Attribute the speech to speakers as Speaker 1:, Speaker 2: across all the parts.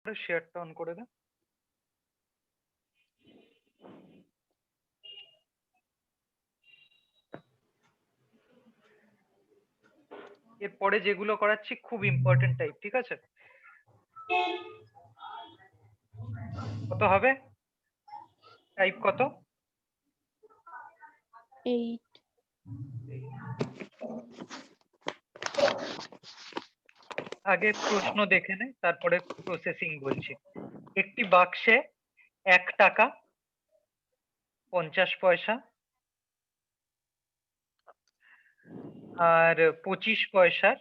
Speaker 1: শেয়ারটা অন করে দে। এরপরে যেগুলো করাচ্ছি খুব ইম্পর্টেন্ট টাইপ, ঠিক আছে? কত হবে টাইপ? কত?
Speaker 2: 8
Speaker 1: আগে প্রশ্ন দেখে নে, তারপরে প্রসেসিং বলছি। একটি বাক্সে 1 টাকা 50 পয়সা আর 25 পয়সার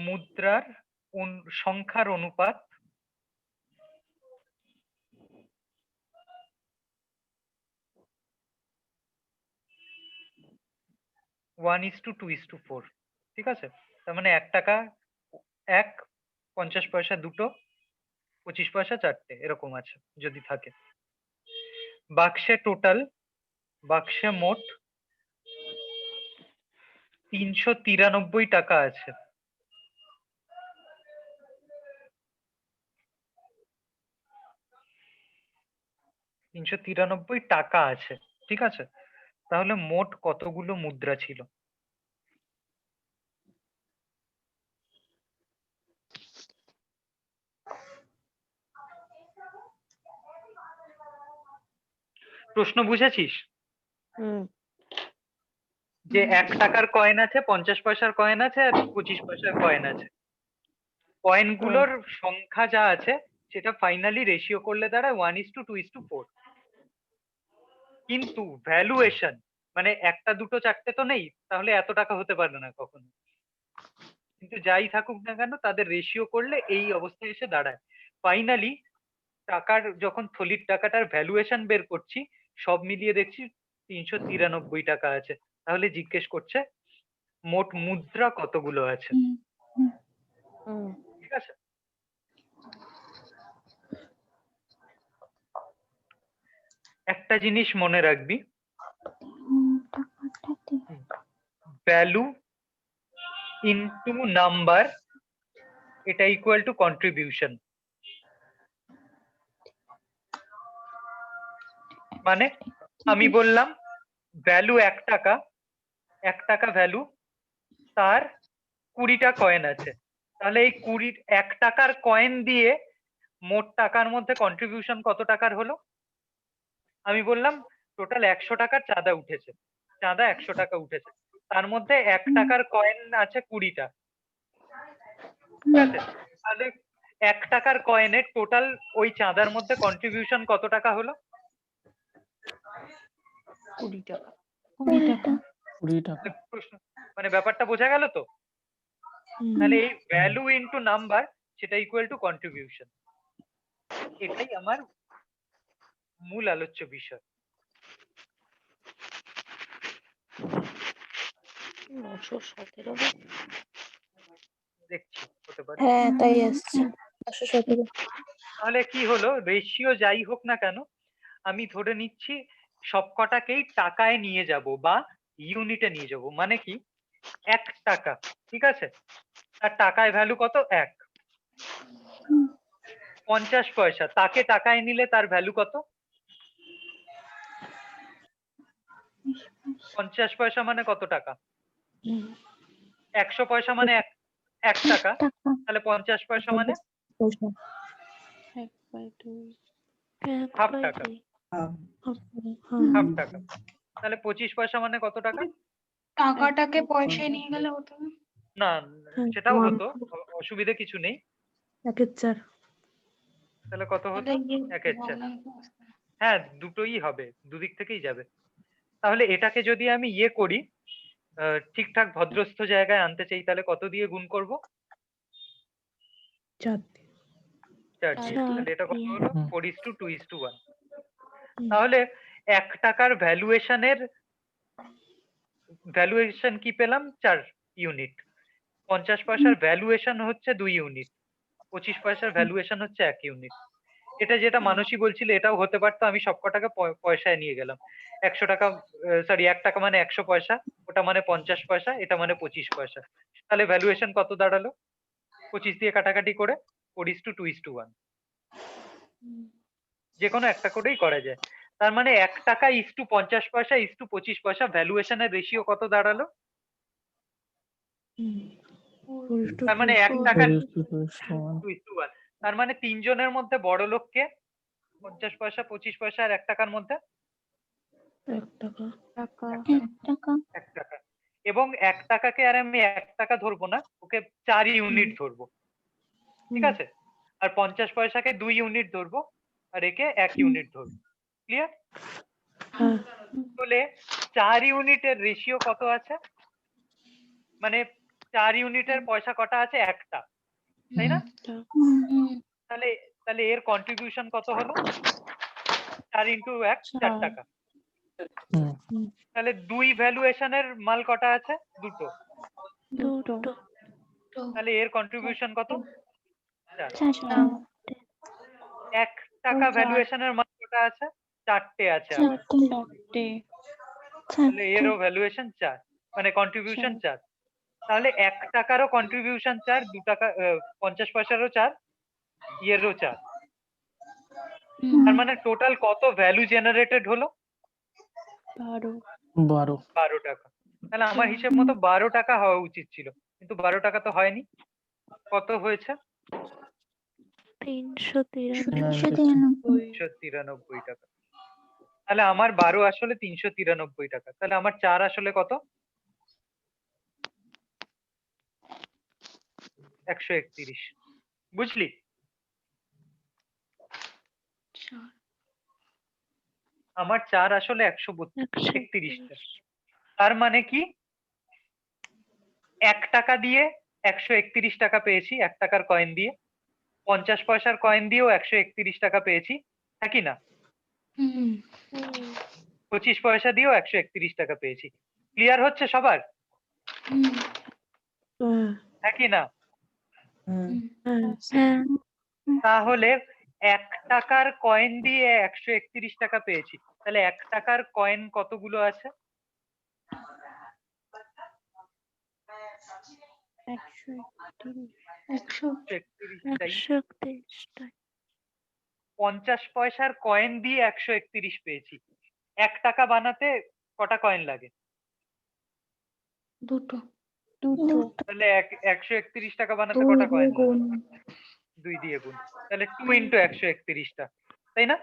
Speaker 1: মুদ্রার সংখ্যার অনুপাত 1:2:4, ঠিক আছে? তার মানে 1 টাকা 1, 50 পয়সা 2টো, 25 পয়সা 4টে, এরকম আছে যদি থাকে। বাক্সে মোট 393 টাকা আছে। টাকা আছে, ঠিক আছে? তাহলে মোট কতগুলো মুদ্রা ছিল? প্রশ্ন বুঝেছিস? যে 1 টাকার কয়েন আছে, 50 পয়সার কয়েন আছে আর 25 পয়সার কয়েন আছে। কয়েনগুলোর সংখ্যা যা আছে সেটা ফাইনালি রেশিও করলে দাঁড়ায় 1:2:4। কিন্তু ভ্যালুয়েশন মানে 1টা 2টো 4টে তো নেই, তাহলে এত টাকা হতে পারে না কখনো। কিন্তু যাই থাকুক না কেন তাদের রেশিও করলে এই অবস্থায় এসে দাঁড়ায়। ফাইনালি টাকার যখন থলির টাকাটার ভ্যালুয়েশন বের করছি, সব মিলিয়ে দেখছি 393 টাকা আছে। তাহলে জিজ্ঞেস করছে মোট মুদ্রা কতগুলো আছে, ঠিক আছে? একটা জিনিস মনে রাখবি, ভ্যালু ইনটু নাম্বার এটা ইকুয়াল টু কন্ট্রিবিউশন। মানে আমি বললাম ভ্যালু 1 টাকা, 1 টাকা ভ্যালু, তার 20টা কয়েন আছে। তাহলে এই 1 টাকার কয়েন দিয়ে মোট টাকার মধ্যে কন্ট্রিবিউশন কত টাকার হলো? আমি বললাম টোটাল 100 টাকার চাঁদা উঠেছে, চাঁদা 100 টাকা উঠেছে, তার মধ্যে 1 টাকার কয়েন আছে 20টা, ঠিক আছে? তাহলে 1 টাকার কয়েনের টোটাল ওই চাঁদার মধ্যে কন্ট্রিবিউশন কত টাকা হলো?
Speaker 2: 20 টাকা।
Speaker 1: প্রশ্ন মানে ব্যাপারটা বোঝা গেল তো? তাহলে এই ভ্যালু ইনটু নাম্বার সেটা ইকুয়াল টু কন্ট্রিবিউশন। এটাই আমার মূল আলোচ্য বিষয়।
Speaker 2: 917
Speaker 1: দেখছি হতে পারে।
Speaker 2: হ্যাঁ তাই আসছে 917।
Speaker 1: তাহলে কি হলো, রেশিও যাই হোক না কেন আমি ধরে নিচ্ছি সবকটাকেই টাকায় নিয়ে যাব বা ইউনিটে নিয়ে যাব। মানে কি 1 টাকা, ঠিক আছে? তার টাকায় ভ্যালু কত? 1। 50 পয়সা, তাকে টাকায় নিলে তার ভ্যালু কত? 50 পয়সা মানে কত টাকা? 100 পয়সা মানে 1 টাকা। তাহলে 50 পয়সা মানে হাফ টাকা, হাফ টাকা। তাহলে 25 পয়সা মানে কত টাকা?
Speaker 3: টাকাটাকে পয়সায় নিয়ে গেলে হতো না?
Speaker 1: না, সেটাও হতো, অসুবিধে কিছু নেই।
Speaker 2: 1/4।
Speaker 1: তাহলে কত হতো?
Speaker 3: তাহলে
Speaker 1: 1/4। হ্যাঁ, দুটোই হবে, দুদিক থেকেই যাবে। তাহলে এটাকে যদি আমি ইয়ে করি, ঠিকঠাক ভদ্রস্থ জায়গায় আনতে চাই, তাহলে কত দিয়ে গুণ করব?
Speaker 2: 4
Speaker 1: 4 দিয়ে।
Speaker 2: চার
Speaker 1: তাহলে এটা কত
Speaker 2: দিয়ে।
Speaker 1: হলো? 4:2:1। তাহলে 1 টাকার ভ্যালুয়েশন কি পেলাম? 4 ইউনিট। 50 পয়সার ভ্যালুয়েশন হচ্ছে 2 ইউনিট। 25 পয়সার ভ্যালুয়েশন হচ্ছে 1 ইউনিট। এটা যেটা মানসী বলছিল এটাও হতে পারতো, আমি সবকটাকে পয়সায় নিয়ে গেলাম। 100 টাকা, সরি 1 টাকা মানে 100 পয়সা, ওটা মানে 50 পয়সা, এটা মানে 25 পয়সা। তাহলে ভ্যালুয়েশন কত দাঁড়ালো? 25 দিয়ে কাটাকাটি করে 4:2:1, যে কোনো একটা করেই করা যায়। তার মানে 1 টাকা ইস টু 50 পয়সা ইস টু 25 পয়সা ভ্যালুয়েশনের রেশিও কত দাঁড়ালো? তার মানে 1 টাকা 2:1। তার মানে 3 জনের মধ্যে বড় লোককে 50 পয়সা 25 পয়সা আর 1 টাকার মধ্যে
Speaker 2: 1 টাকা।
Speaker 1: 1 টাকা। এবং 1 টাকাকে আর আমি 1 টাকা ধরবো না, ওকে 4 ইউনিট ধরবো, ঠিক আছে? আর 50 পয়সাকে 2 ইউনিট ধরবো আর একে 1 ইউনিট ধরবো। ক্লিয়ার?
Speaker 2: হ্যাঁ।
Speaker 1: তাহলে 4 ইউনিটের রেশিও কত আছে? মানে 4 ইউনিটের পয়সা কটা আছে? একটা, তাই না? তাহলে তাহলে এর কন্ট্রিবিউশন কত হলো? 4 ইন্টু 1 4 টাকা। তাহলে 2 ভ্যালুয়েশনের মাল কটা আছে? দুটো। তাহলে এর কন্ট্রিবিউশন কত? 4। 1 টাকা ভ্যালুয়েশনের মাল কটা আছে? 4টে আছে আবার। তাহলে এরও ভ্যালুয়েশন 4, মানে কন্ট্রিবিউশন 4। তাহলে 1 টাকারও কন্ট্রিবিউশন 4, 2 টাকা 50 পয়সারও 4, ইয়েরও 4। তার মানে টোটাল কত ভ্যালু জেনারেটেড হলো? 12 টাকা। তাহলে আমার হিসেব মতো 12 টাকা হওয়া উচিত ছিল, কিন্তু 12 টাকা তো হয়নি। কত হয়েছে? 393 টাকা। তাহলে আমার 12 আসলে 393 টাকা। তাহলে আমার 4 আসলে কত? 131। বুঝলি? আমার 4 আসলে 131 টা। তার মানে কি 1 টাকা দিয়ে 131 টাকা পেয়েছি, 1 টাকার কয়েন দিয়ে। 50 পয়সার কয়েন দিয়েও 131 টাকা পেয়েছি, একই না? 25 পয়সা দিয়েও 131 টাকা পেয়েছি। ক্লিয়ার হচ্ছে সবার? একই না? তাহলে 1 টাকার কয়েন দিয়ে 131 টাকা পেয়েছি। তাহলে 1 টাকার কয়েন কতগুলো আছে? 131 টাই। 50 পয়সার কয়েন দিয়ে 131 পেয়েছি। 1 টাকা বানাতে কটা কয়েন লাগে?
Speaker 3: দুটো।
Speaker 1: তাহলে 131 টাকা বানাতে কটা কয়েন লাগে? 2 দিয়ে গুণ। তাহলে 2 ইন্টু 131 টা, তাই না?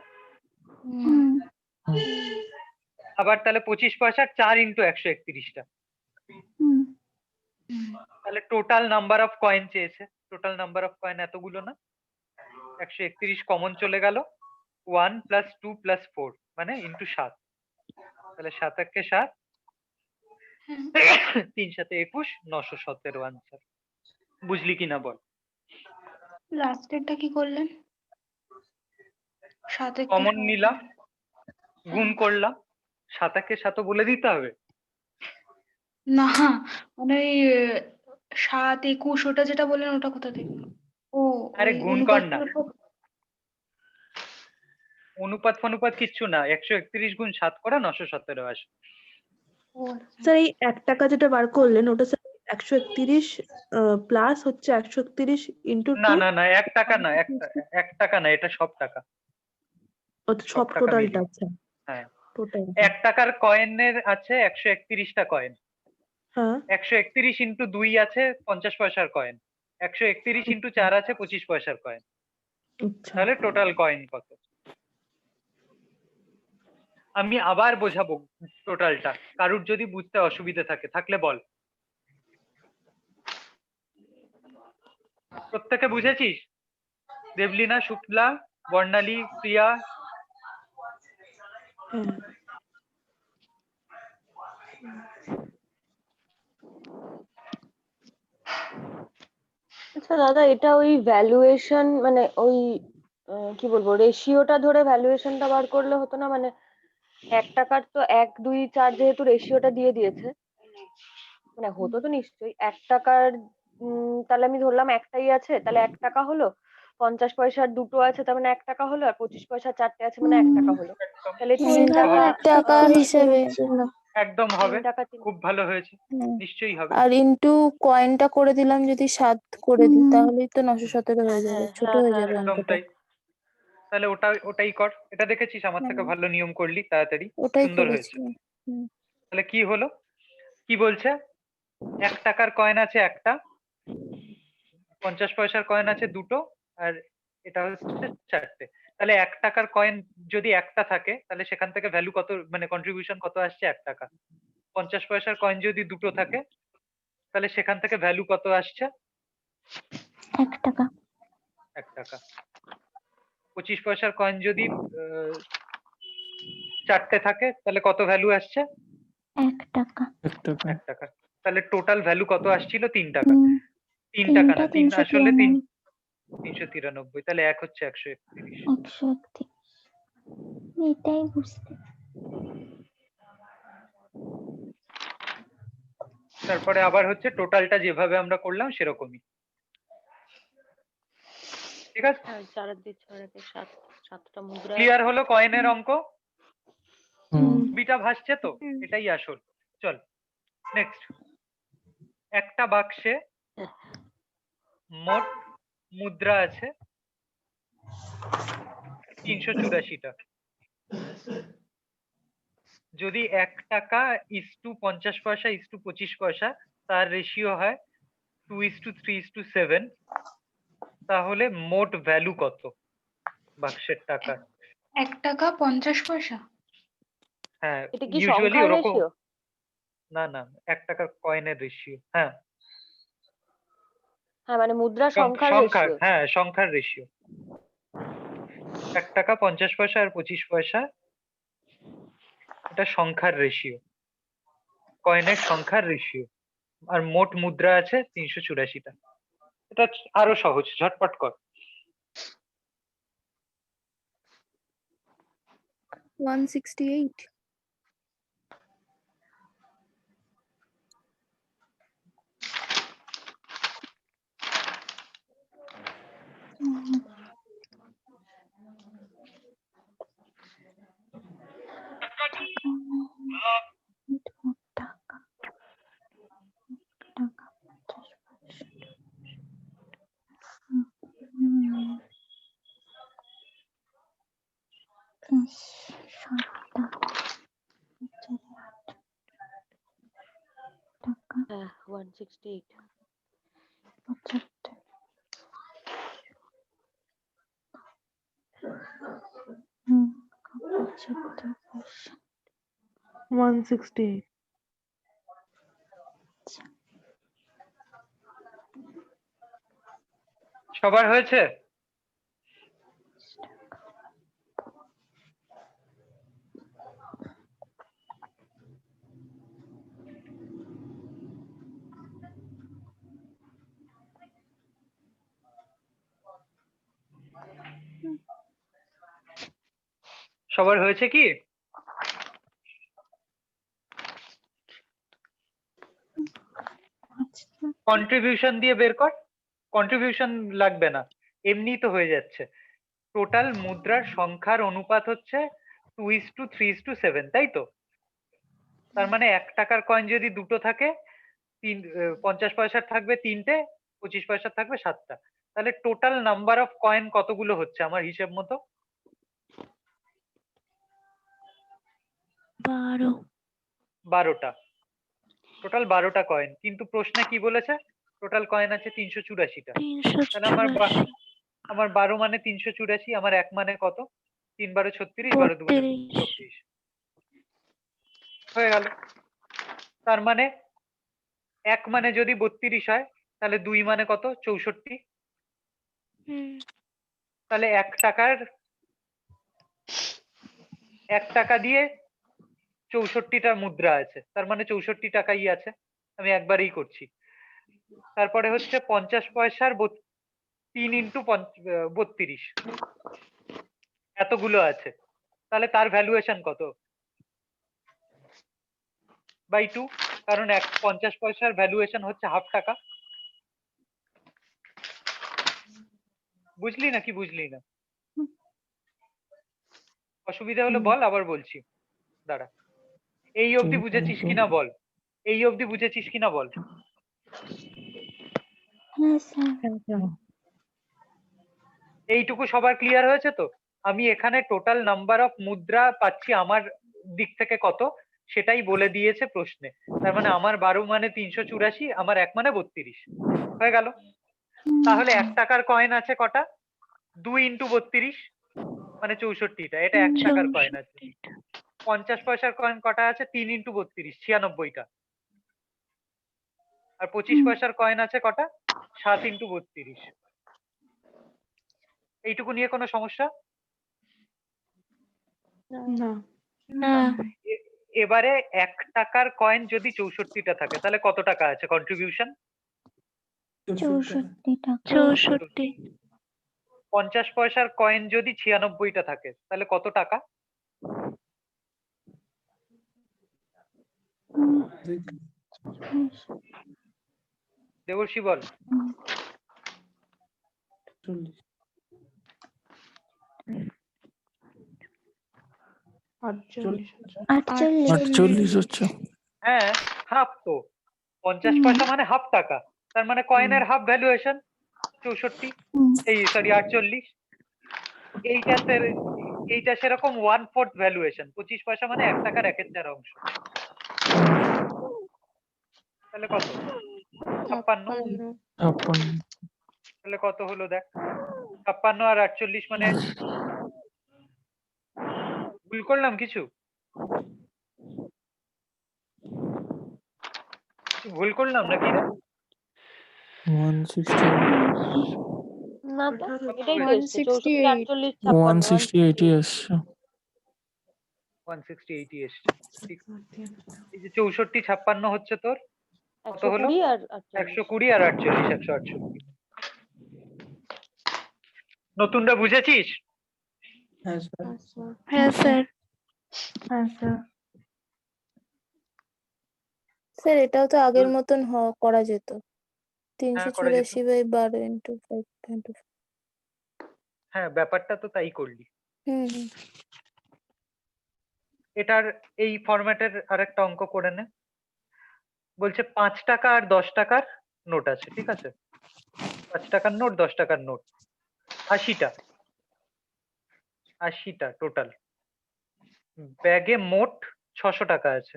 Speaker 1: আবার তাহলে 25 পয়সা 4 ইন্টু 131 টা। তাহলে টোটাল নাম্বার অফ কয়েন চেয়েছে। টোটাল নাম্বার অফ কয়েন এতগুলো না? 131 কমন চলে গেল। 1 প্লাস 2 প্লাস 4 মানে ইন্টু 7। তাহলে 7 একে 7, 3 7 21, 917 আনসার। বুঝলি কিনা বল?
Speaker 3: লাস্টেরটা কি করলেন? সাথে
Speaker 1: কমন নিলাম, গুণ করলাম। 7 একে 7 বলে দিতে হবে?
Speaker 3: না, মানে ওই 7 21 ওটা যেটা বললেন ওটা কোথা থেকে? ও
Speaker 1: আরে
Speaker 3: ওই
Speaker 1: গুণ কর না।
Speaker 3: অনুপাতগুলো
Speaker 1: অনুপাত ফনুপাত কিচ্ছু না, 131 গুণ 7 করে 917 আসে।
Speaker 3: ও আচ্ছা।
Speaker 2: স্যার এই 1 টাকা যেটা বার করলেন ওটা স্যার 131 প্লাস হচ্ছে 131 ইন্টু
Speaker 1: না
Speaker 2: 2।
Speaker 1: না না, 1 টাকা না, 1 টাকা না, এটা সব টাকা।
Speaker 2: সব
Speaker 1: টাকা
Speaker 2: টোটালটা
Speaker 1: মিলিয়ে।
Speaker 2: আচ্ছা
Speaker 1: হ্যাঁ,
Speaker 2: টোটাল।
Speaker 1: 1 টাকার কয়েনের আছে 131 টা কয়েন।
Speaker 2: হ্যাঁ
Speaker 1: 131 ইন্টু 2 আছে 50 পয়সার কয়েন। 131 ইন্টু 4 আছে 25 পয়সার কয়েন।
Speaker 2: আচ্ছা।
Speaker 1: তাহলে টোটাল কয়েন কত? আমি আবার বোঝাবো টোটালটা, কারুর যদি বুঝতে অসুবিধা থাকলে বল। প্রত্যেকে বুঝেছিস? দেবলীনা, শুক্লা, বর্ণালী, প্রিয়া?
Speaker 2: হ্যাঁ
Speaker 4: আচ্ছা দাদা, এটা ওই ভ্যালুয়েশন মানে ওই কি বলবো রেশিওটা ধরে ভ্যালুয়েশনটা বার করলে হতো না? মানে 1 টাকার তো 1 2 4 যেহেতু রেশিওটা দিয়ে দিয়েছে, মানে হতো তো নিশ্চয়ই। 1 টাকার তাহলে আমি ধরলাম একটাই আছে, তাহলে 1 টাকা হলো। 50 পয়সার দুটো আছে তার মানে 1 টাকা হলো, আর 25 পয়সার 4টে আছে মানে 1 টাকা হলো। তাহলে 3 টাকা
Speaker 1: হবে।
Speaker 5: টাকা হিসেবে
Speaker 1: একদম হবে,
Speaker 4: 3 টাকা 3
Speaker 1: খুব ভালো হয়েছে,
Speaker 5: হুম।
Speaker 1: নিশ্চয়ই হবে।
Speaker 5: আর ইনটু কয়েনটা করে দিলাম যদি 7 করে দিই
Speaker 2: হুম।
Speaker 5: তাহলেই তো 917 হয়ে যাবে,
Speaker 4: হ্যাঁ,
Speaker 5: ছোট
Speaker 4: হ্যাঁ,
Speaker 5: হয়ে
Speaker 4: হ্যাঁ,
Speaker 5: যাবে
Speaker 1: একদম
Speaker 5: অঙ্কটা।
Speaker 1: তাই। তাহলে ওটাই কর, এটা দেখেছিস আমার থেকে
Speaker 5: হুম।
Speaker 1: ভালো নিয়ম করলি তাড়াতাড়ি,
Speaker 5: ওটাই
Speaker 1: সুন্দর
Speaker 5: করেছি।
Speaker 1: হয়েছে।
Speaker 5: হুম।
Speaker 1: তাহলে কি হলো, কি বলছে? 1 টাকার কয়েন আছে একটা, 50 পয়সার কয়েন আছে দুটো, আর এটা হচ্ছে 4টে। তাহলে 1 টাকার কয়েন যদি একটা থাকে তাহলে সেখান থেকে ভ্যালু কত, মানে কন্ট্রিবিউশন কত আসছে? 1 টাকা। 50 পয়সার কয়েন যদি দুটো থাকে তাহলে সেখান থেকে ভ্যালু কত আসছে?
Speaker 5: 1 টাকা।
Speaker 1: 1 টাকা। 25 পয়সার কয়েন যদি 4টে থাকে তাহলে কত ভ্যালু আসছে?
Speaker 5: 1 টাকা।
Speaker 1: 1 টাকা। তাহলে টোটাল ভ্যালু কত আসছিল? 3 টাকা। 3
Speaker 5: 3
Speaker 1: টাকা না,
Speaker 5: টা
Speaker 1: 3 আসলে
Speaker 5: 393।
Speaker 1: 393, তাহলে 1 হচ্ছে 131।
Speaker 5: 131। এটাই বুঝতে।
Speaker 1: তারপরে আবার হচ্ছে টোটালটা যেভাবে আমরা করলাম সেরকমই, ঠিক আছে?
Speaker 4: হ্যাঁ, 4 আর 2 6 আর 7, 7টা মুদ্রা
Speaker 1: ক্লিয়ার
Speaker 4: আছে।
Speaker 1: হলো কয়েনের অঙ্ক?
Speaker 2: হুম।
Speaker 1: বিটা ভাসছে তো, এটাই আসল। চল নেক্সট। একটা বাক্সে মোট মুদ্রা আছে 384টা। যদি 1 টাকা ইস্টু 50 পয়সা ইস্টু 25 পয়সা তার রেশিও হয় 2:3:7, তাহলে মোট ভ্যালু কত বাক্সের টাকা?
Speaker 3: 1 টাকা 50 পয়সা।
Speaker 1: হ্যাঁ,
Speaker 4: এটা কি
Speaker 1: ইউজুয়ালি
Speaker 4: সংখ্যার
Speaker 1: ওরকম।
Speaker 4: রেশিও?
Speaker 1: না না, 1 টাকার কয়েনের রেশিও। হ্যাঁ,
Speaker 4: হ্যাঁ, মানে মুদ্রা সংখ্যার
Speaker 1: সংখ্যার,
Speaker 4: রেশিও।
Speaker 1: হ্যাঁ সংখ্যার রেশিও। 1 টাকা 50 পয়সা আর 25 পয়সা, এটা সংখ্যার রেশিও, কয়েনের সংখ্যার রেশিও। আর মোট মুদ্রা আছে 384টা। এটা আরো সহজ, ঝটপট কর।
Speaker 5: 168।
Speaker 4: হ্যাঁ, 168।
Speaker 1: সবার হয়েছে? সবার হয়েছে কি? কন্ট্রিবিউশন দিয়ে বের কর। কন্ট্রিবিউশন লাগবে না, এমনি তো হয়ে যাচ্ছে। টোটাল মুদ্রার সংখ্যার অনুপাত হচ্ছে 2:3:7, তাই তো? তার মানে 1 টাকার কয়েন যদি দুটো থাকে, 50 পয়সার থাকবে 3টে, 25 পয়সার থাকবে 7টা। তাহলে টোটাল নাম্বার অফ কয়েন কতগুলো হচ্ছে আমার হিসেব মতো? 12টা। টোটাল 12টা কয়েন, কিন্তু প্রশ্নে কি বলেছে? টোটাল কয়েন আছে 384টা। তাহলে আমার 12 মানে 384, আমার 1 মানে কত? 3 12 36, 12 2 34 হয়ে গেল। তার মানে 1 মানে যদি 32 হয় তাহলে 2 মানে কত? 64। তাহলে 1 টাকা দিয়ে 64টা মুদ্রা আছে, তার মানে 64 টাকাই আছে। আমি একবারেই করছি। তারপরে হচ্ছে 50 পয়সার 3 ইন্টু 32, এতগুলো আছে। তাহলে তার ভ্যালুয়েশন কত? বাই 2, কারণ 50 পয়সার ভ্যালুয়েশন হচ্ছে ½ টাকা। বুঝলি নাকি বুঝলি না? অসুবিধা হলে বল, আবার বলছি, দাঁড়া। এই অবধি বুঝেছিস কিনা বল, এই অবধি বুঝেছিস কিনা বল।
Speaker 5: হ্যাঁ স্যার।
Speaker 1: এইটুকু সবার ক্লিয়ার হয়েছে তো? আমি এখানে টোটাল নাম্বার অফ মুদ্রা পাচ্ছি আমার দিক থেকে কত সেটাই বলে দিয়েছে প্রশ্নে। তার মানে আমার 12 মানে 384, আমার 1 মানে 32 হয়ে গেল। তাহলে 1 টাকার কয়েন আছে কটা? 2 ইন্টু 32 মানে 64টা, এটা 1 টাকার কয়েন আছে। 50 পয়সার কয়েন কটা আছে? 3 ইন্টু 32 96টা। আর 25 পয়সার কয়েন আছে কটা? 7 ইন্টু 32। এইটুকু নিয়ে কোনো সমস্যা?
Speaker 2: না।
Speaker 5: না।
Speaker 1: এবারে 1 টাকার কয়েন যদি 64টা থাকে তাহলে কত টাকা আছে কন্ট্রিবিউশন?
Speaker 5: 64 টাকা।
Speaker 1: 50 পয়সার কয়েন যদি 96টা থাকে তাহলে কত টাকা? দেবর্ষী বল।
Speaker 2: 48
Speaker 5: হচ্ছে।
Speaker 1: হ্যাঁ, হাফ তো। 50 পয়সা মানে হাফ টাকা, তার মানে কয়েনের হাফ ভ্যালুয়েশন 64, এই সরি 48। এইটা সেরকম 1/4 ভ্যালুয়েশন। 25 পয়সা মানে 1 টাকার 1/4 অংশ। তাহলে কত? 56। তাহলে কত হলো দেখ, 56 আর 48 মানে ভুল করলাম কিছু? ভুল করলাম নাকি রে?
Speaker 6: 160
Speaker 4: না তো, এটাই তো এসছে 64 48
Speaker 6: 160 আসছে।
Speaker 1: 160 এসছে, ঠিক। এই যে 64 56 হচ্ছে তোর কত হলো?
Speaker 4: 120 আর
Speaker 1: 120 আর 48 168। নতুনটা বুঝেছিস?
Speaker 5: হ্যাঁ স্যার। স্যার এটাও তো আগের মতন করা যেত।
Speaker 1: হ্যাঁ, করা যেত।
Speaker 5: 384/12 ইন্টু 5
Speaker 1: হ্যাঁ, ব্যাপারটা তো তাই করলি।
Speaker 5: হুম।
Speaker 1: এটার এই ফরম্যাটের আরেকটা অঙ্ক করে নে। বলছে 5 টাকা আর 10 টাকার নোট আছে, ঠিক আছে? 5 টাকার নোট, 10 টাকার নোট, 80টা টোটাল। ব্যাগে মোট 600 টাকা আছে।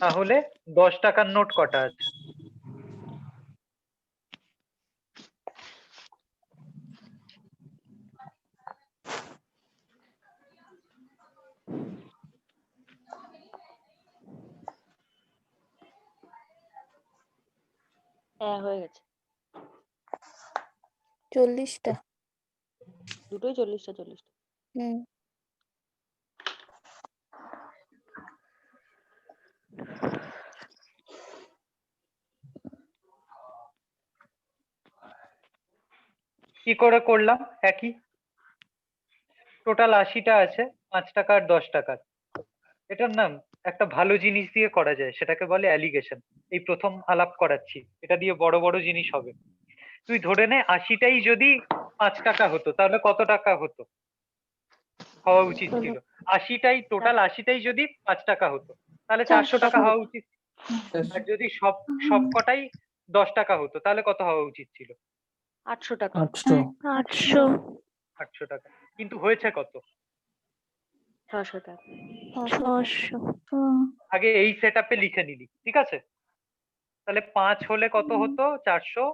Speaker 1: তাহলে 10 টাকার নোট কটা আছে?
Speaker 4: হ্যাঁ হয়ে গেছে।
Speaker 5: 40টা।
Speaker 4: দুটোই 40টা 40টা।
Speaker 5: হুম।
Speaker 1: কি করে করলাম? একই, টোটাল 80টা আছে 5 টাকা আর 10 টাকার। এটার নাম একটা ভালো জিনিস দিয়ে করা যায়, সেটাকে বলে অ্যালিগেশন। এই প্রথম আলাপ করাচ্ছি, এটা দিয়ে বড় বড় জিনিস হবে। তুই ধরে নে 80টাই যদি 5 টাকা হতো তাহলে কত টাকা হতো হওয়া উচিত ছিল? 80টাই টোটাল 80টাই যদি 5 টাকা হতো তাহলে 400 টাকা হওয়া উচিত। আর যদি সব কটাই 10 টাকা হতো তাহলে কত হওয়া উচিত ছিল?
Speaker 4: 800 টাকা।
Speaker 5: 800।
Speaker 1: 800 টাকা। কিন্তু হয়েছে কত?
Speaker 4: 600 টাকা।
Speaker 5: 600।
Speaker 1: আগে এই সেটআপে লিখে নিলি, ঠিক আছে? তাহলে 5 হলে কত হতো? 400।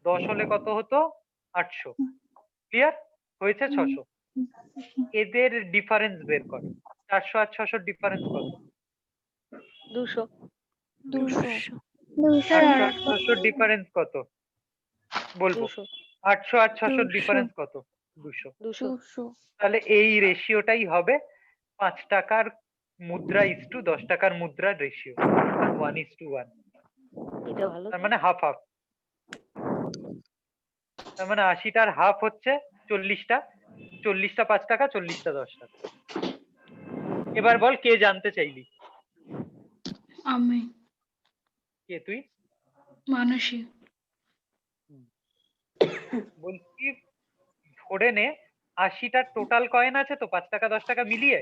Speaker 1: 10 হলে কত হতো? 800। ক্লিয়ার? হয়েছে 600। এদের ডিফারেন্স বের কর। 400 আর 600 ডিফারেন্স কত?
Speaker 4: 200।
Speaker 5: 200।
Speaker 1: 800 আর 600 ডিফারেন্স কত? বলবো।
Speaker 4: 200।
Speaker 1: 800 আর 600 ডিফারেন্স কত? 200।
Speaker 4: 200।
Speaker 1: তাহলে এই রেশিওটাই হবে 5 টাকার মুদ্রা ইস টু 10 টাকার মুদ্রার রেশিও, 1:1।
Speaker 4: এটা ভালো।
Speaker 1: তার মানে হাফ হাফ। তার মানে 80টার হাফ হচ্ছে 40টা। 40টা 5 টাকা, 40টা 10 টাকা। এবার বল কে জানতে চাইলি?
Speaker 3: আমি
Speaker 1: কে তুই?
Speaker 3: মানসী।
Speaker 1: বলছি ধরে নে 80টা টোটাল কয়েন আছে তো 5 টাকা 10 টাকা মিলিয়ে।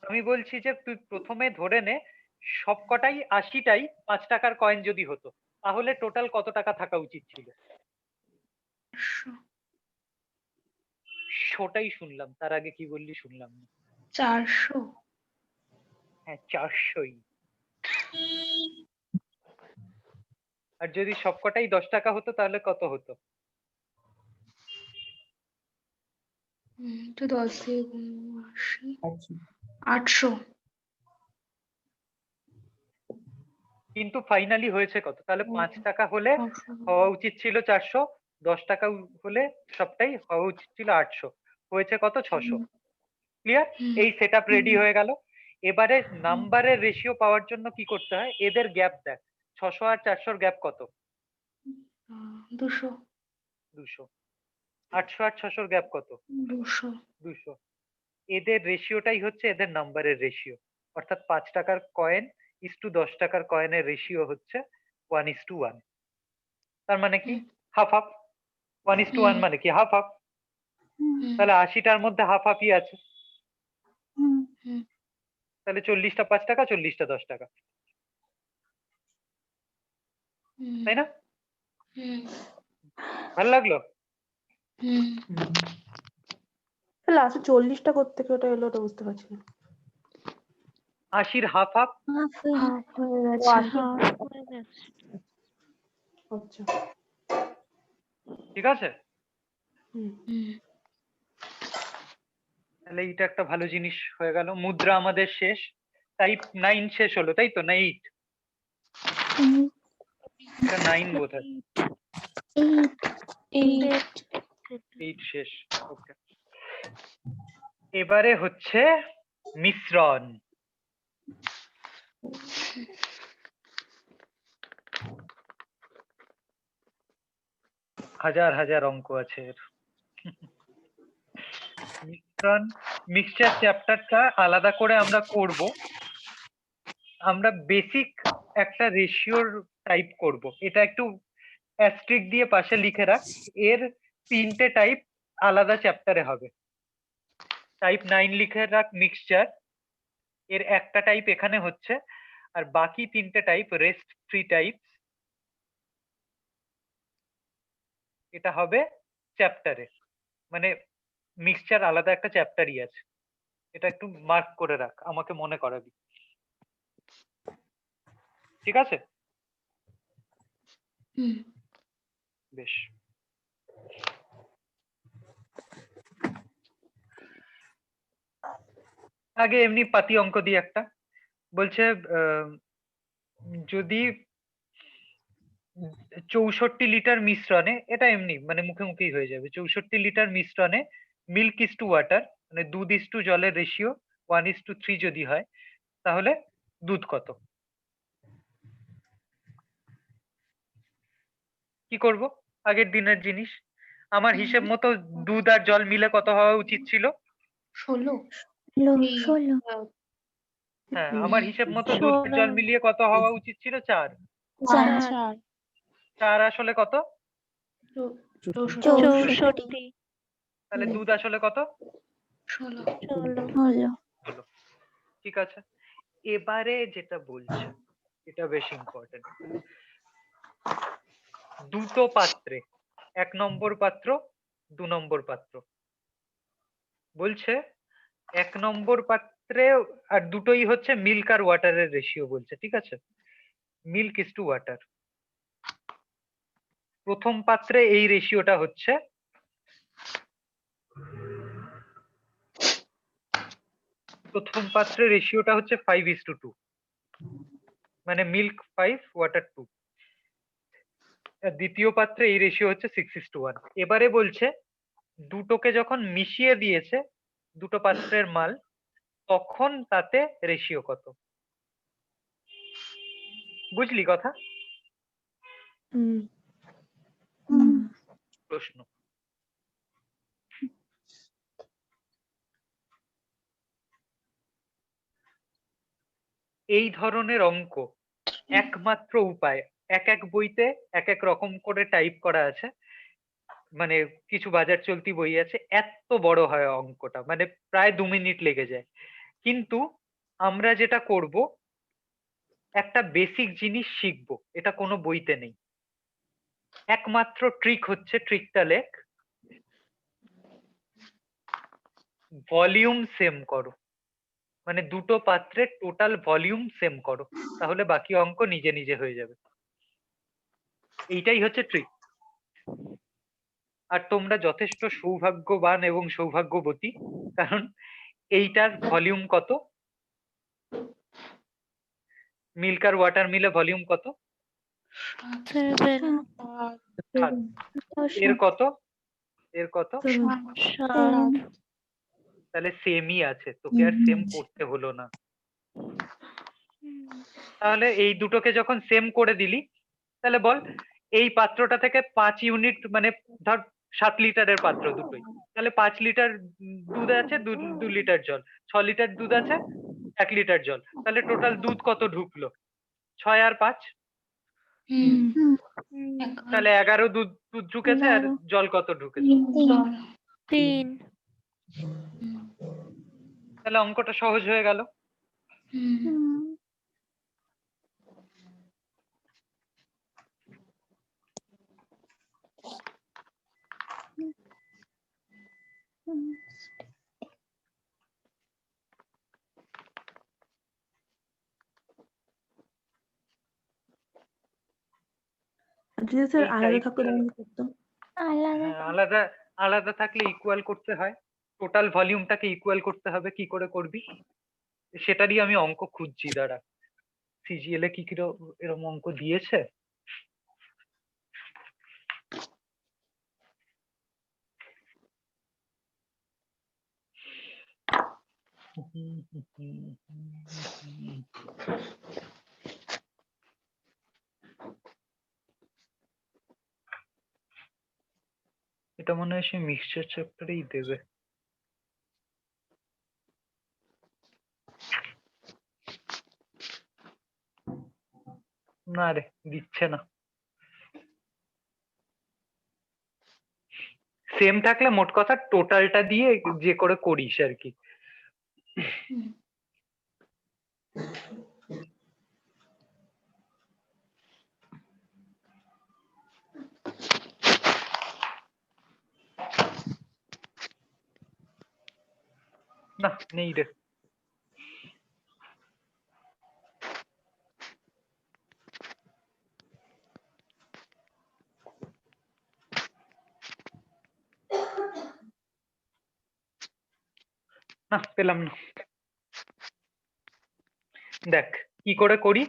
Speaker 1: আমি বলছি যে তুই প্রথমে ধরে নে সবকটাই 80টাই 5 টাকার কয়েন যদি হতো তাহলে টোটাল কত টাকা থাকা উচিত ছিল?
Speaker 3: 500,
Speaker 1: শোটাই শুনলাম, তার আগে কি বললি শুনলাম না।
Speaker 3: 400,
Speaker 1: হ্যাঁ 400ই। আর যদি সবকটাই 10 টাকা হতো তাহলে কত হতো?
Speaker 3: তো 10 দিয়ে গুণ 80, 800।
Speaker 1: কিন্তু ফাইনালি হয়েছে কত? তাহলে 5 টাকা হলে
Speaker 3: 500,
Speaker 1: হওয়া উচিত ছিল 400, 10 টাকা হলে সবটাই হওয়া উচিত ছিল 800, হয়েছে কত? 600। ক্লিয়ার?
Speaker 3: হুম,
Speaker 1: এই সেটআপ রেডি
Speaker 3: হুম।
Speaker 1: হয়ে গেল। এবারে নাম্বারের রেশিও পাওয়ার জন্য কি করতে হয়? এদের গ্যাপ দেখ, 600 আর 400 গ্যাপ কত?
Speaker 3: 200,
Speaker 1: 200। 800 আর 600 গ্যাপ কত?
Speaker 3: 200।
Speaker 1: 200। এদের রেশিওটাই হচ্ছে এদের নাম্বারের রেশিও। অর্থাৎ 5 টাকার কয়েন ইস টু 10 টাকার কয়েনের রেশিও হচ্ছে 1:1। তার মানে কি?
Speaker 3: হুম,
Speaker 1: হাফ হাফ। 1:1
Speaker 3: হুম,
Speaker 1: মানে কি? Half half.
Speaker 3: হুম,
Speaker 1: তাহলে 80টার মধ্যে হাফ হাফই আছে।
Speaker 3: হুম,
Speaker 1: তাহলে 40টা 5 টাকা, 40টা 10 টাকা,
Speaker 3: হুম,
Speaker 1: তাই না?
Speaker 3: হুম,
Speaker 1: ভালো লাগলো?
Speaker 3: হুম।
Speaker 2: লাস্টে 40টা কোত্থেকে ওটা এলো ওটা বুঝতে পারছি না।
Speaker 1: 80র হাফ হাফ।
Speaker 3: হাফ হয়ে
Speaker 2: ও
Speaker 3: গেছে।
Speaker 2: 80 আচ্ছা।
Speaker 1: ঠিক আছে?
Speaker 2: হুম।
Speaker 3: হুম,
Speaker 1: তাহলে এইটা একটা ভালো জিনিস হয়ে গেল। মুদ্রা আমাদের শেষ। টাইপ 9 শেষ হলো, তাই তো? না 8? এটা 9 বোধহয়। 8 শেষ। ওকে। এবারে হচ্ছে মিশ্রণ। হাজার হাজার অঙ্ক আছে এর। মিশ্রণ, মিক্সচার চ্যাপ্টারটা আলাদা করে আমরা করব। আমরা বেসিক একটা রেশিওর টাইপ করব। এটা একটু অ্যাস্ট্রিক দিয়ে পাশে লিখে রাখ। এর 3টে টাইপ আলাদা চ্যাপ্টারে হবে। টাইপ 9 লিখে রাখ মিক্সচার, এর একটা টাইপ এখানে হচ্ছে। আর বাকি 3টে টাইপ রেস্ট ফ্রি টাইপ, এটা হবে চ্যাপ্টারে। মানে মিক্সচার আলাদা একটা চ্যাপ্টারই আছে। এটা একটু মার্ক করে রাখ, আমাকে মনে করাবি। ঠিক আছে?
Speaker 3: হুম,
Speaker 1: বেশ। আগে এমনি পাতি অঙ্ক দিয়ে একটা বলছে, যদি 64 লিটার মিশ্রণে, এটা এমনি মানে মুখে মুখেই হয়ে যাবে, 64 লিটার মিশ্রণে মিল্ক ইস টু ওয়াটার মানে দুধ ইস টু জলের রেশিও 1:3 যদি হয় তাহলে দুধ কত? কি করব? আগের দিনের জিনিস। আমার হিসেব মতো দুধ আর জল মিলে কত হওয়া উচিত ছিল?
Speaker 3: 16। এই,
Speaker 5: 16
Speaker 1: হ্যাঁ, আমার হিসেব মতো দুধ আর জল মিলিয়ে কত হওয়া উচিত ছিল? 4।
Speaker 5: 4
Speaker 1: 4 আসলে কত?
Speaker 3: 64,
Speaker 5: 64
Speaker 1: তাহলে দুধ আসলে কত?
Speaker 3: 16।
Speaker 5: হলো।
Speaker 1: 16। ঠিক আছে। এবারে যেটা বলছে এটা বেশ ইম্পর্টেন্ট। দুটো পাত্রে, 1 নম্বর পাত্র 2 নম্বর পাত্র, বলছে 1 নম্বর পাত্রে, আর দুটোই হচ্ছে মিল্ক আর ওয়াটারের রেশিও বলছে। ঠিক আছে? Milk is to water. প্রথম পাত্রে এই রেশিওটা হচ্ছে, প্রথম পাত্রে রেশিওটা হচ্ছে 5:2, মানে মিল্ক 5 ওয়াটার 2। আর দ্বিতীয় পাত্রে এই রেশিও হচ্ছে 6:1। এবারে বলছে দুটোকে যখন মিশিয়ে দিয়েছে দুটো পাত্রের মাল, তখন তাতে রেশিও কত? বুঝলি কথা?
Speaker 2: হুম।
Speaker 1: প্রশ্ন। এই ধরনের অঙ্ক একমাত্র উপায়, এক এক বইতে এক এক রকম করে টাইপ করা আছে। মানে কিছু বাজার চলতি বই আছে, এত বড় হয় অঙ্কটা, মানে প্রায় 2 মিনিট লেগে যায়। কিন্তু আমরা যেটা করব, একটা বেসিক জিনিস শিখবো, এটা কোনো বইতে নেই। একমাত্র ট্রিক হচ্ছে, ট্রিকটা লেখ, ভলিউম সেম করো। মানে দুটো পাত্রের টোটাল ভলিউম সেম করো, তাহলে বাকি অঙ্ক নিজে নিজে হয়ে যাবে। এইটাই হচ্ছে ট্রিক। আর তোমরা যথেষ্ট সৌভাগ্যবান এবং সৌভাগ্যবতী, কারণ এইটার ভলিউম কত? মিল্ক আর ওয়াটার মিলে ভলিউম কত?
Speaker 5: 7
Speaker 1: সাত। এর কত? এর কত?
Speaker 5: 7
Speaker 1: তাহলে সেমই আছে, তোকে আর সেম করতে হলো না। তাহলে এই দুটোকে যখন সেম করে দিলি, তাহলে বল এই পাত্রটা থেকে 5 ইউনিট, মানে ধর 7 লিটারের পাত্র দুটোই, তাহলে 5 লিটার দুধ আছে, 2 লিটার জল, 6 লিটার দুধ আছে, 1 লিটার জল, তাহলে টোটাল দুধ কত ঢুকলো? 6 আর 5, তাহলে 11 দুধ দুধ ঢুকেছে, আর জল কত ঢুকেছে?
Speaker 5: 3
Speaker 1: তাহলে অঙ্কটা সহজ হয়ে গেল।
Speaker 2: আর যদি স্যার
Speaker 1: এই
Speaker 2: আলাদা থাকতো
Speaker 1: টাইপটা,
Speaker 2: তখন কি করতাম?
Speaker 1: আলাদা আলাদা থাকলে ইকুয়াল করতে হয়, টোটাল ভলিউমটাকে ইকুয়াল করতে হবে। কি করে করবি সেটারই আমি অঙ্ক খুঁজছি, দাঁড়া। সিজিএল এ কি কি এরকম অঙ্ক দিয়েছে? এটা মনে হয় সে মিক্সচার চ্যাপ্টারেই দেবে। না রে, দিচ্ছে না। সেম থাকলে মোট কথা টোটালটা দিয়ে যে করে করিস আর কি। না, নেই রে। না, পেলাম না। দেখ কি করে করি।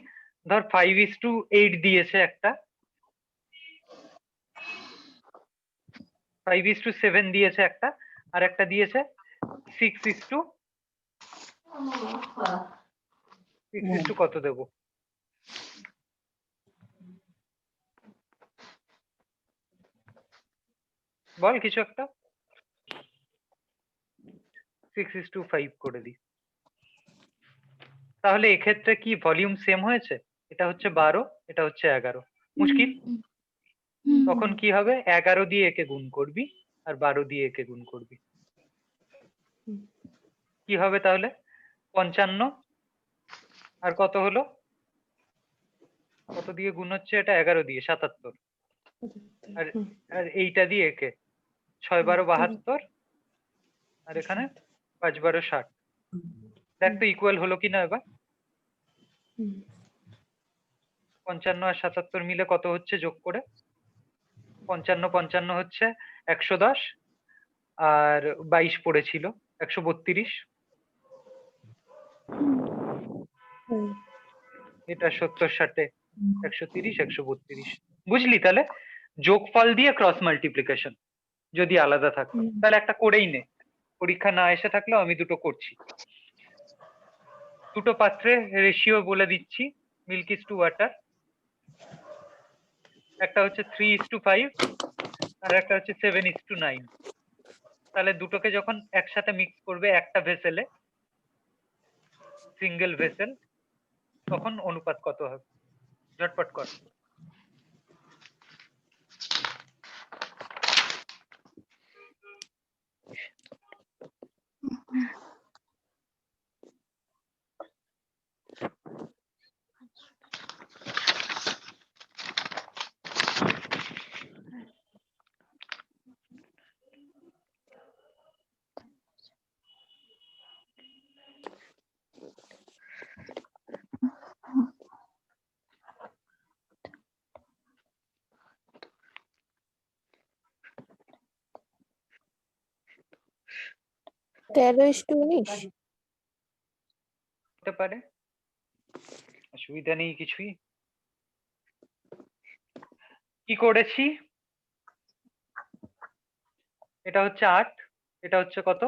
Speaker 1: ধর 5:8 দিয়েছে একটা, 5:7 দিয়েছে একটা, আর একটা দিয়েছে 6:6 কত দেবো? বল কিছু একটা। 6:5 করে দিই। তাহলে এক্ষেত্রে কি ভলিউম সেম হয়েছে? এটা হচ্ছে 12, এটা হচ্ছে 11। মুশকিল। তখন কি হবে? 11 দিয়ে একে গুণ করবি, আর 12 দিয়ে একে গুণ করবি। কি হবে তাহলে? 55। আর কত হলো? কত দিয়ে গুণ হচ্ছে এটা? 11 দিয়ে 77। আর আর এইটা দিয়ে একে 6 × 12 72, আর এখানে 5 × 12 60। দেখ তো ইকুয়াল হলো কিনা এবার। 55 আর 77 মিলে কত হচ্ছে যোগ করে? 55 হচ্ছে 110, আর 22 পড়েছিল 132। এটা 70 60 130 132। বুঝলি? তাহলে যোগফল দিয়ে ক্রস মাল্টিপ্লিকেশন যদি আলাদা থাকতো, তাহলে একটা করেই নে। পরীক্ষা না এসে থাকলেও আমি দুটো করছি। দুটো পাত্রে রেশিও বলে দিচ্ছি, মিল্ক ইজ টু ওয়াটার। একটা হচ্ছে 3:5, আর একটা হচ্ছে 7:9। তাহলে দুটোকে যখন একসাথে মিক্স করবে একটা ভেসেলে, সিঙ্গেল ভেসেল, তখন অনুপাত কত হবে? ঝটপট কর।
Speaker 5: 13:19
Speaker 1: হতে পারে, অসুবিধা নেই কিছুই। কি করেছি, এটা হচ্ছে 8, এটা হচ্ছে কত,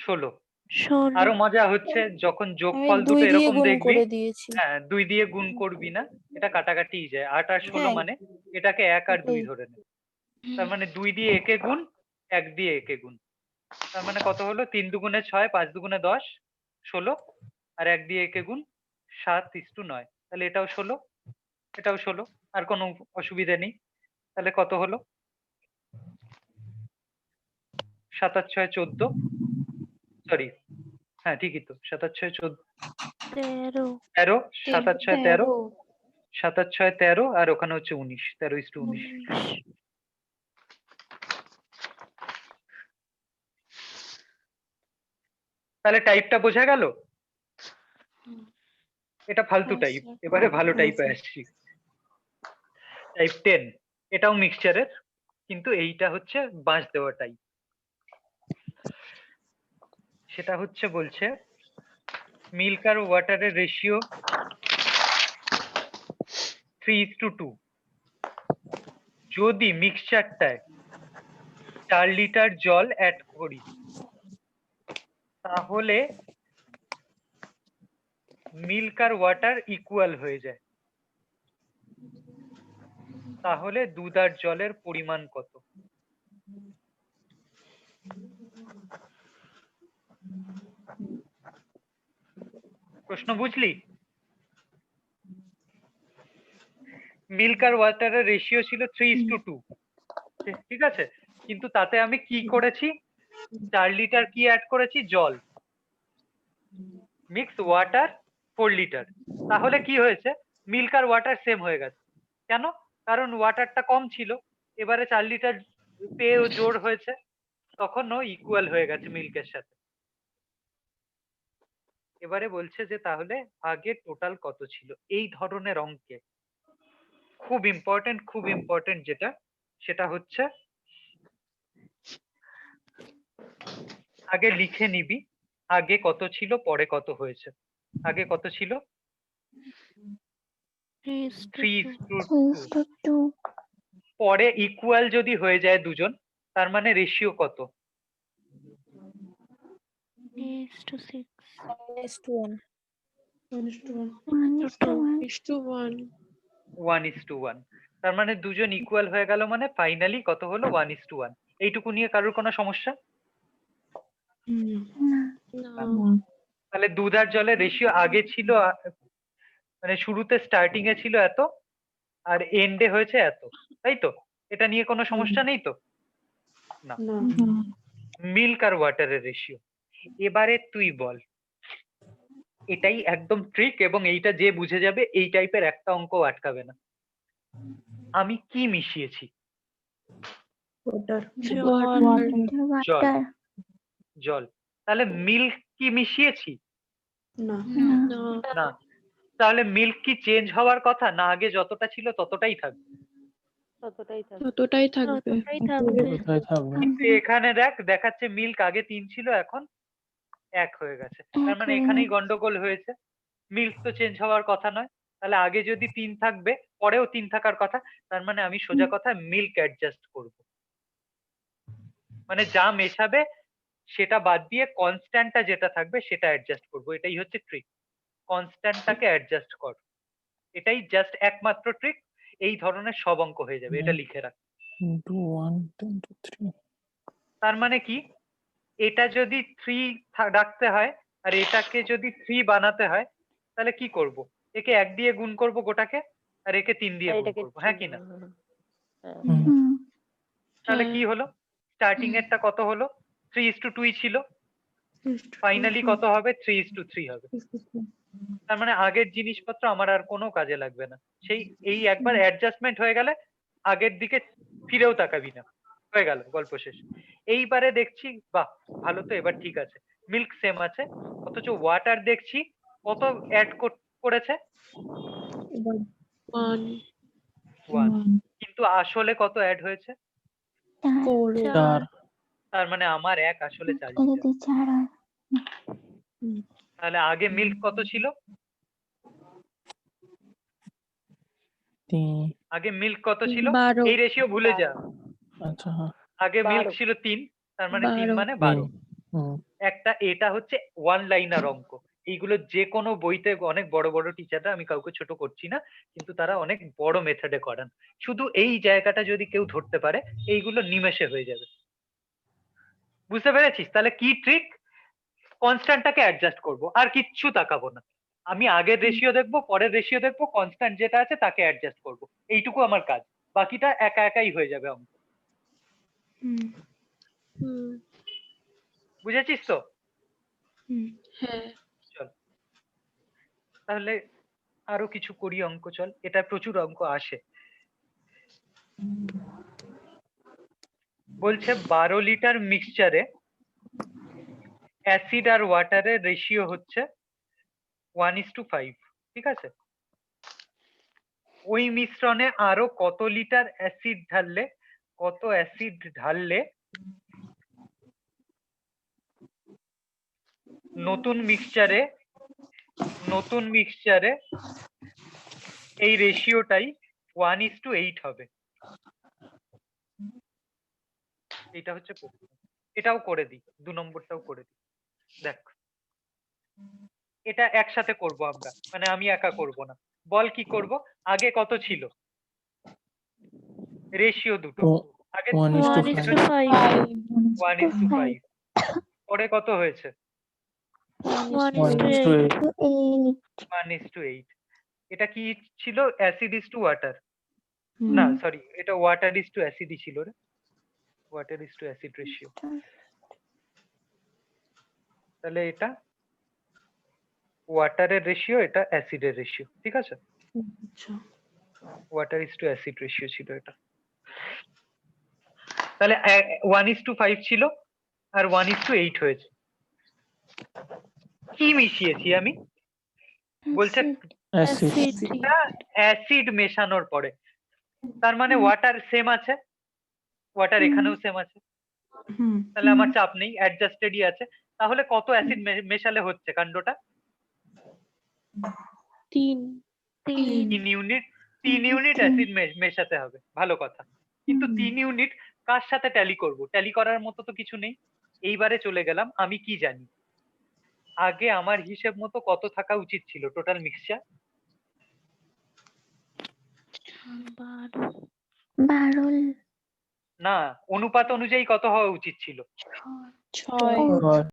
Speaker 1: 16।
Speaker 2: 16
Speaker 1: আরো মজা হচ্ছে যখন
Speaker 5: আমি
Speaker 1: যোগফল
Speaker 5: 2
Speaker 1: দুটো
Speaker 5: দিয়ে
Speaker 1: এরকম
Speaker 5: গুণ
Speaker 1: দেখবি,
Speaker 5: করে দিয়েছি।
Speaker 1: হ্যাঁ 2 দিয়ে গুণ করবি না, এটা কাটাকাটিই যায়। 8 আর 16
Speaker 5: হ্যাঁ,
Speaker 1: মানে এটাকে 1 আর 2
Speaker 5: এটাই।
Speaker 1: ধরে নে। তার মানে 2 দিয়ে একে গুণ, 1 দিয়ে একে গুণ। তার মানে কত হলো, 3 দুগুণে 6, 5 দুগুণে 10, 16, আর 1 দিয়ে একে গুণ 7:9। তাহলে এটাও 16, এটাও 16, আর কোনো অসুবিধা নেই। তাহলে কত হলো, 7 আর 6 14, সরি, হ্যাঁ ঠিকই তো, 7 আর 6 14,
Speaker 2: 13
Speaker 1: 13, 7 আর 6 13,
Speaker 3: 13
Speaker 1: 7 আর 6 13, আর ওখানে হচ্ছে 19, 13:19।
Speaker 2: 19
Speaker 1: তাহলে টাইপটা বোঝা গেল? এটা ফালতু
Speaker 3: হ্যাঁ
Speaker 1: টাইপ,
Speaker 3: স্যার।
Speaker 1: এবারে ভালো
Speaker 2: হ্যাঁ
Speaker 1: টাইপে
Speaker 2: স্যার।
Speaker 1: আসছি। টাইপ 10, এটাও মিক্সচারের, কিন্তু এইটা হচ্ছে বাঁশ দেওয়া টাইপ। সেটা হচ্ছে বলছে মিল্ক আর ওয়াটারের রেশিও 3:2। যদি মিক্সচারটায় 4 লিটার জল অ্যাড করি, তাহলে মিল্ক আর ওয়াটার ইকুয়াল হয়ে যায়। তাহলে দুধ আর জলের পরিমাণ কত? প্রশ্ন বুঝলি? মিল্ক আর ওয়াটারের রেশিও ছিল 3:2, ঠিক আছে, কিন্তু তাতে আমি কি করেছি, 4 লিটার কি অ্যাড করেছি, জল, মিক্স ওয়াটার 4 লিটার। তাহলে কি হয়েছে, মিল্ক আর ওয়াটার সেম হয়ে গেছে। কেন? কারণ ওয়াটারটা কম ছিল, এবারে 4 লিটার পেয়েও জোর হয়েছে, তখন ও ইকুয়াল হয়ে গেছে মিল্কের সাথে। এবারে বলছে যে তাহলে আগে টোটাল কত ছিল। এই ধরনের অঙ্কে খুব ইম্পর্টেন্ট যেটা, সেটা হচ্ছে আগে লিখে নিবি আগে কত ছিল পরে কত হয়েছে। আগে কত ছিল, 3:2। পরে ইকুয়াল যদি হয়ে যায় দুজন, তার মানে রেশিও কত,
Speaker 2: 3:6
Speaker 5: 1:1
Speaker 1: 1:1। তার মানে দুজন ইকুয়াল হয়ে গেল, মানে ফাইনালি কত হলো, 1:1। এইটুকু নিয়ে কারোর কোনো সমস্যা? তাহলে দুধ আর জলের রেশিও আগে ছিল মানে শুরুতে স্টার্টিং এ ছিল এত, আর এন্ডে হয়েছে এত, তাই তো? এটা নিয়ে কোনো সমস্যা নেই তো? না। মিল্ক আর ওয়াটারের রেশিও। এবারে তুই বল, এটাই একদম ট্রিক, এবং এইটা যে বুঝে যাবে এই টাইপের একটা অঙ্ক আটকাবে না। আমি কি মিশিয়েছি,
Speaker 2: ওটার
Speaker 1: জল, জল। তাহলে মিল্ক কি মিশিয়েছি,
Speaker 2: না
Speaker 1: না। তাহলে মিল্ক কি চেঞ্জ হওয়ার কথা না, আগে যতটা ছিল ততটাই থাকবে?
Speaker 4: ততটাই থাকবে।
Speaker 1: কিন্তু এখানে দেখাচ্ছে মিল্ক আগে 3 ছিল, এখন 1 হয়ে গেছে। তার মানে এখানেই গন্ডগোল হয়েছে। মিল্ক তো চেঞ্জ হওয়ার কথা নয়, তাহলে আগে যদি 3 থাকবে পরেও 3 থাকার কথা। তার মানে আমি সোজা কথা মিল্ক অ্যাডজাস্ট করব, মানে যা মেশাবে সেটা বাদ দিয়ে কনস্ট্যান্টটা যেটা থাকবে সেটা অ্যাডজাস্ট করব। এটাই হচ্ছে ট্রিক, কনস্ট্যান্টটাকে অ্যাডজাস্ট কর। এটাই জাস্ট একমাত্র ট্রিক। এই ধরনের সব অঙ্ক হয়ে যাবে, এটা লিখে রাখ।
Speaker 6: 1, 2, 3।
Speaker 1: তার মানে কি, এটা যদি 3 রাখতে হয় আর এটাকে যদি 3 বানাতে হয়, তাহলে কি করব, একে 1 দিয়ে গুণ করব গোটাকে, আর একে 3 দিয়ে
Speaker 4: আর
Speaker 1: গুণ
Speaker 4: এটাকে
Speaker 1: করব, হ্যাঁ কি না? তাহলে
Speaker 2: হ্যাঁ।
Speaker 1: কি হলো, স্টার্টিং এরটা কত হলো, 3:2 ছিল, ফাইনালি কত হবে? 3:3 হবে। তার মানে আগের জিনিসপত্র আমার আর কোনো কাজে লাগবে না। সেই এই একবার অ্যাডজাস্টমেন্ট হয়ে গেলে আগের দিকে ফিরেও তাকাবি না। হয়ে গেল, গল্প শেষ। এইবারে দেখছি বাহ ভালো তো, এবার ঠিক আছে, মিল্ক সেম আছে, অথচ ওয়াটার দেখছি কত অ্যাড করেছে? 1। কিন্তু আসলে কত অ্যাড হয়েছে?
Speaker 6: 4
Speaker 1: তার মানে আমার এক আসলে 4 লিটার। তাহলে আগে মিল্ক কত ছিল?
Speaker 6: 3
Speaker 1: আগে মিল্ক কত ছিল?
Speaker 2: 12
Speaker 1: এই রেশিও ভুলে যা।
Speaker 6: আচ্ছা হ্যাঁ
Speaker 1: আগে মিল্ক
Speaker 4: 12
Speaker 1: ছিল 3, তার মানে 3 মানে
Speaker 6: 3
Speaker 1: 12।
Speaker 6: হুম
Speaker 1: একটা এটা হচ্ছে ওয়ান লাইনার অঙ্ক। এইগুলো যে কোনো বইতে অনেক বড় বড় টিচাররা, আমি কাউকে ছোট করছি না, কিন্তু তারা অনেক বড় মেথডে করান। শুধু এই জায়গাটা যদি কেউ ধরতে পারে, এইগুলো নিমেষে হয়ে যাবে। বুঝতে পেরেছিস? তাহলে কি ট্রিক? কনস্ট্যান্টটাকে অ্যাডজাস্ট করব, আর কিচ্ছু তাকাবো না। আমি আগের রেশিও দেখবো, পরের রেশিও দেখবো, কনস্ট্যান্ট যেটা আছে তাকে অ্যাডজাস্ট করব। এইটুকু আমার কাজ, বাকিটা একা একাই হয়ে যাবে অঙ্ক। বুঝেছিস তো?
Speaker 2: হ্যাঁ
Speaker 1: চল তাহলে আরো কিছু করি অঙ্ক, চল। এটা প্রচুর অঙ্ক আসে। বলছে 12 লিটার মিক্সচারে অ্যাসিড আর ওয়াটারের রেশিও হচ্ছে 1:5, ঠিক আছে? ওই মিশ্রণে আরো কত লিটার অ্যাসিড ঢাললে নতুন মিক্সচারে এই রেশিওটাই 1:8 হবে? এটা হচ্ছে প্রশ্ন। এটাও করে দিই, 2 নম্বরটাও করে দিই। দেখ, এটা একসাথে করব আমরা, মানে আমি একা করব না। বল কি করব? আগে কত ছিল? রেশিও দুটো।
Speaker 6: ও
Speaker 1: আগে
Speaker 6: 1:5
Speaker 1: 1:5। পরে কত হয়েছে?
Speaker 6: 1:8
Speaker 1: 1:8। এটা কি ছিল? Acid is to water. না সরি, এটা ওয়াটার ইস টু অ্যাসিডই ছিল রে। Water is to acid ratio. তাহলে এটা ওয়াটারের রেশিও, এটা অ্যাসিডের রেশিও, ঠিক আছে?
Speaker 2: আচ্ছা
Speaker 1: water is to acid ratio ছিল এটা। তাহলে 1:5 ছিল আর 1:8 হয়েছে। কি মিশিয়েছি আমি? বলছে
Speaker 6: অ্যাসিড
Speaker 1: অ্যাসিড মেশানোর পরে। তার মানে ওয়াটার সেম আছে, ওয়াটার এখানেও সেম আছে, তাহলে আমার চাপ নেই, অ্যাডজাস্টেডই আছে। তাহলে কত অ্যাসিড মেশালে হচ্ছে কাণ্ডটা? 3 ইউনিট। 3 ইউনিট অ্যাসিড মেশাতে হবে, ভালো কথা। কিন্তু 3 ইউনিট কার সাথে ট্যালি করব? ট্যালি করার মতো তো কিছু নেই। এইবারে চলে গেলাম, আমি কি জানি আগে আমার হিসেব মতো কত থাকা উচিত ছিল টোটাল মিক্সচার?
Speaker 5: 12
Speaker 1: না, অনুপাত অনুযায়ী কত হওয়া উচিত ছিল?
Speaker 2: 6